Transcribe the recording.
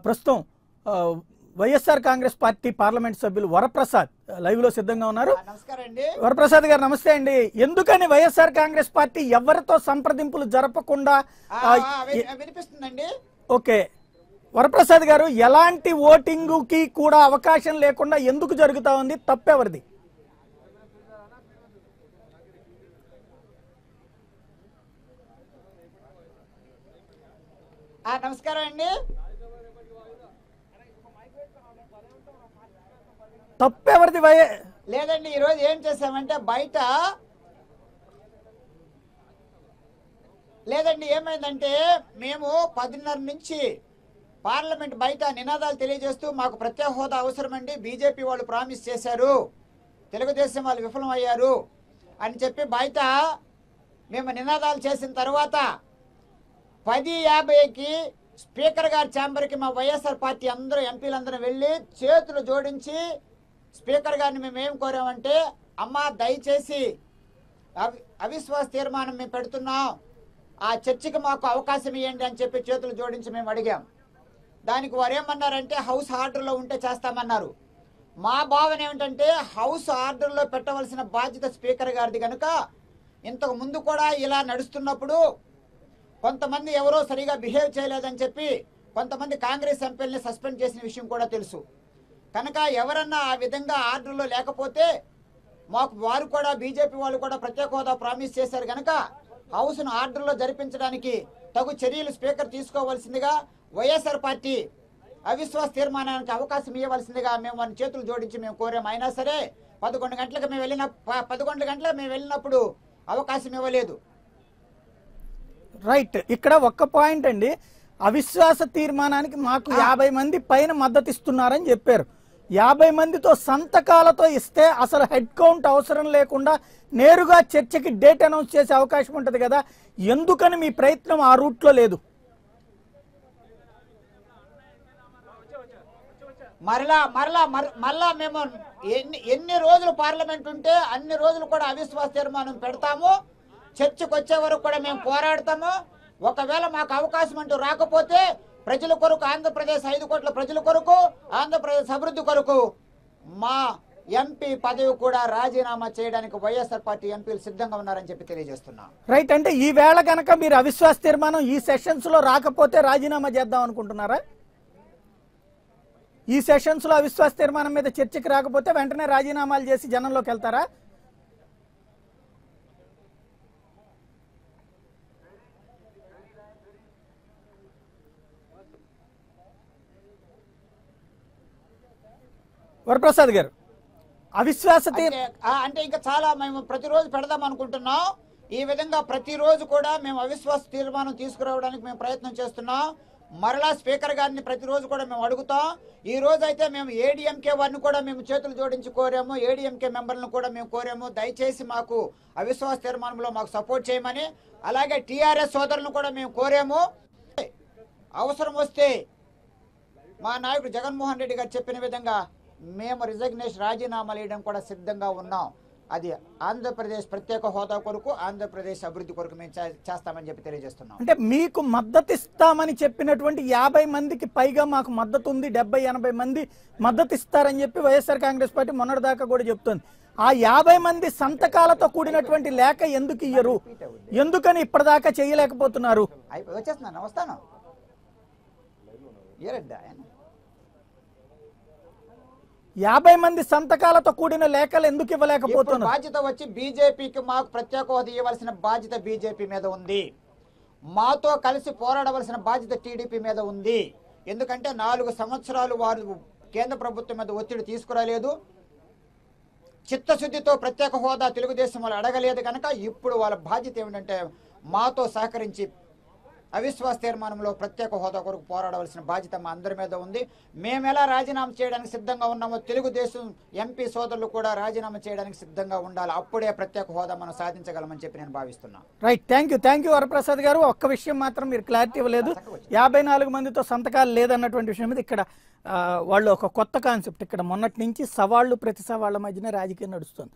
ప్రస్తుతం YSR Congress party parliament సభ్యులు Varaprasad live లో సిద్ధంగా ఉన్నారు. వరప్రసాద్ గారు నమస్తే అండి. ఎందుకని వైఎస్ఆర్ కాంగ్రెస్ పార్టీ ఎవరితో సంప్రదింపులు జరపకుండా వినిపిస్తుందండి? ఓకే వరప్రసాద్ గారు, ఎలాంటి ఓటింగ్ కి కూడా అవకాశం లేకుండా ఎందుకు జరుగుతా ఉంది? తప్పెవరిది? నమస్కారం అండి. తప్పెవరిది? లేదండి, ఈరోజు ఏం చేసామంటే బయట లేదండి, ఏమైందంటే మేము 10:30 నుంచి పార్లమెంట్ బయట నినాదాలు తెలియజేస్తూ మాకు ప్రత్యేక హోదా అవసరమండి, బీజేపీ వాళ్ళు ప్రామిస్ చేశారు, తెలుగుదేశం వాళ్ళు విఫలమయ్యారు అని చెప్పి బయట మేము నినాదాలు చేసిన తర్వాత 10:50కి స్పీకర్ గారి ఛాంబర్కి మా వైఎస్ఆర్ పార్టీ అందరూ ఎంపీలందరూ వెళ్ళి చేతులు జోడించి స్పీకర్ గారిని మేము ఏం కోరామంటే, అమ్మ దయచేసి అవిశ్వాస తీర్మానం మేము పెడుతున్నాం, ఆ చర్చకి మాకు అవకాశం ఇవ్వండి అని చెప్పి చేతులు జోడించి మేము అడిగాం. దానికి వారు ఏమన్నారంటే హౌస్ ఆర్డర్లో ఉంటే చేస్తామన్నారు. మా భావన ఏమిటంటే హౌస్ ఆర్డర్లో పెట్టవలసిన బాధ్యత స్పీకర్ గారిది కనుక ఇంతకు ముందు కూడా ఇలా నడుస్తున్నప్పుడు కొంతమంది ఎవరో సరిగా బిహేవ్ చేయలేదని చెప్పి కొంతమంది కాంగ్రెస్ ఎంపీలని సస్పెండ్ చేసిన విషయం కూడా తెలుసు. కనుక ఎవరన్నా ఆ విధంగా ఆర్డర్లో లేకపోతే మాకు వారు కూడా బీజేపీ వాళ్ళు కూడా ప్రత్యేక హోదా ప్రామిస్ చేశారు కనుక హౌస్ను ఆర్డర్లో జరిపించడానికి తగు చర్యలు స్పీకర్ తీసుకోవాల్సిందిగా వైఎస్ఆర్ పార్టీ అవిశ్వాస తీర్మానానికి అవకాశం ఇవ్వవలసిందిగా మేము వారిని చేతులు జోడించి మేము కోరాము. అయినా సరే 11 గంటలకు మేము వెళ్ళినప్పుడు అవకాశం ఇవ్వలేదు. రైట్, ఇక్కడ ఒక్క పాయింట్ అండి. అవిశ్వాస తీర్మానానికి మాకు 50 మంది పైన మద్దతు ఇస్తున్నారని చెప్పారు. 50 మందితో సంతకాలతో ఇస్తే అసలు హెడ్ కౌంట్ అవసరం లేకుండా నేరుగా చర్చకి డేట్ అనౌన్స్ చేసే అవకాశం ఉంటుంది కదా, ఎందుకని మీ ప్రయత్నం ఆ రూట్లో లేదు? మరలా మేము ఎన్ని రోజులు పార్లమెంట్ ఉంటే అన్ని రోజులు కూడా అవిశ్వాస తీర్మానం పెడతాము, చర్చకు వచ్చే వరకు కూడా మేము పోరాడతాము. ఒకవేళ మాకు అవకాశం అంటూ రాకపోతే ప్రజల కొరకు, ఆంధ్రప్రదేశ్ 5 కోట్ల ప్రజల కొరకు, ఆంధ్రప్రదేశ్ అభివృద్ధి కొరకు మా ఎంపీ పదవి కూడా రాజీనామా చేయడానికి వైఎస్ఆర్ పార్టీ ఎంపీలు సిద్ధంగా ఉన్నారని చెప్పి తెలియజేస్తున్నాం. రైట్, అంటే ఈ వేళ కనుక మీరు అవిశ్వాస తీర్మానం ఈ సెషన్స్ లో రాకపోతే రాజీనామా చేద్దాం అనుకుంటున్నారా? ఈ సెషన్స్ లో అవిశ్వాస తీర్మానం మీద చర్చకి రాకపోతే వెంటనే రాజీనామాలు చేసి జనంలోకి వెళ్తారా? వరప్రసాద్ గారు, అవిశ్వాస అంటే ఇంకా చాలా మేము ప్రతిరోజు పెడదాం అనుకుంటున్నాం. ఈ విధంగా ప్రతిరోజు కూడా మేము అవిశ్వాస తీర్మానం తీసుకురావడానికి మేము ప్రయత్నం చేస్తున్నాం. మరలా స్పీకర్ గారిని ప్రతిరోజు కూడా మేము అడుగుతాం. ఈ రోజు అయితే మేము ఏడీఎంకే వారిని కూడా మేము చేతులు జోడించి కోరాము, ఏడీఎంకే మెంబర్లను కూడా మేము కోరాము, దయచేసి మాకు అవిశ్వాస తీర్మానంలో మాకు సపోర్ట్ చేయమని. అలాగే టీఆర్ఎస్ సోదరులను కూడా మేము కోరాము. అవసరం వస్తే మా నాయకుడు జగన్మోహన్ రెడ్డి గారు చెప్పిన విధంగా మేము రిజగ్నేషన్ రాజీనామాలు వేయడం కూడా సిద్ధంగా ఉన్నాం. అది ఆంధ్రప్రదేశ్ ప్రత్యేక హోదా కొరకు, ఆంధ్రప్రదేశ్ అభివృద్ధి కొరకు మేము చేస్తామని చెప్పి తెలియజేస్తున్నాం. అంటే మీకు మద్దతు ఇస్తామని చెప్పినటువంటి 50 మందికి పైగా మాకు మద్దతు ఉంది, 70-80 మంది మద్దతు ఇస్తారని చెప్పి వైఎస్ఆర్ కాంగ్రెస్ పార్టీ మొన్నటిదాకా కూడా చెప్తుంది. ఆ 50 మంది సంతకాలతో కూడినటువంటి లేఖ ఎందుకు ఇయ్యరు? ఎందుకని ఇప్పటిదాకా చేయలేకపోతున్నారు? వచ్చేస్తున్నాను, వస్తాను. 50 మంది సంతకాలతో కూడిన లేఖలు ఎందుకు ఇవ్వలేకపోతున్నారు? బాధ్యత వచ్చి బీజేపీకి మాకు ప్రత్యేక హోదా ఇవ్వాల్సిన బాధ్యత బీజేపీ మీద ఉంది, మాతో కలిసి పోరాడవలసిన బాధ్యత టీడీపీ మీద ఉంది. ఎందుకంటే 4 సంవత్సరాలు వారు కేంద్ర ప్రభుత్వం మీద ఒత్తిడి తీసుకురాలేదు, చిత్తశుద్ధితో ప్రత్యేక హోదా తెలుగుదేశం వాళ్ళు అడగలేదు కనుక ఇప్పుడు వాళ్ళ బాధ్యత ఏమిటంటే మాతో సహకరించి అవిశ్వాస తీర్మానంలో ప్రత్యేక హోదా కొరకు పోరాడవలసిన బాధ్యత మా అందరి మీద ఉంది. మేము ఎలా రాజీనామా చేయడానికి సిద్ధంగా ఉన్నామో తెలుగుదేశం ఎంపీ సోదరులు కూడా రాజీనామా చేయడానికి సిద్ధంగా ఉండాలి. అప్పుడే ప్రత్యేక హోదా మనం సాధించగలమని చెప్పి నేను భావిస్తున్నాను. రైట్, థ్యాంక్ యూ వరప్రసాద్ గారు. ఒక్క విషయం మాత్రం మీరు క్లారిటీ ఇవ్వలేదు, 54 మందితో సంతకాలు లేదన్నటువంటి విషయం మీద. ఇక్కడ వాళ్ళు ఒక కొత్త కాన్సెప్ట్, ఇక్కడ మొన్నటి నుంచి సవాళ్లు ప్రతి సవాళ్ల మధ్యనే రాజకీయం నడుస్తుంది.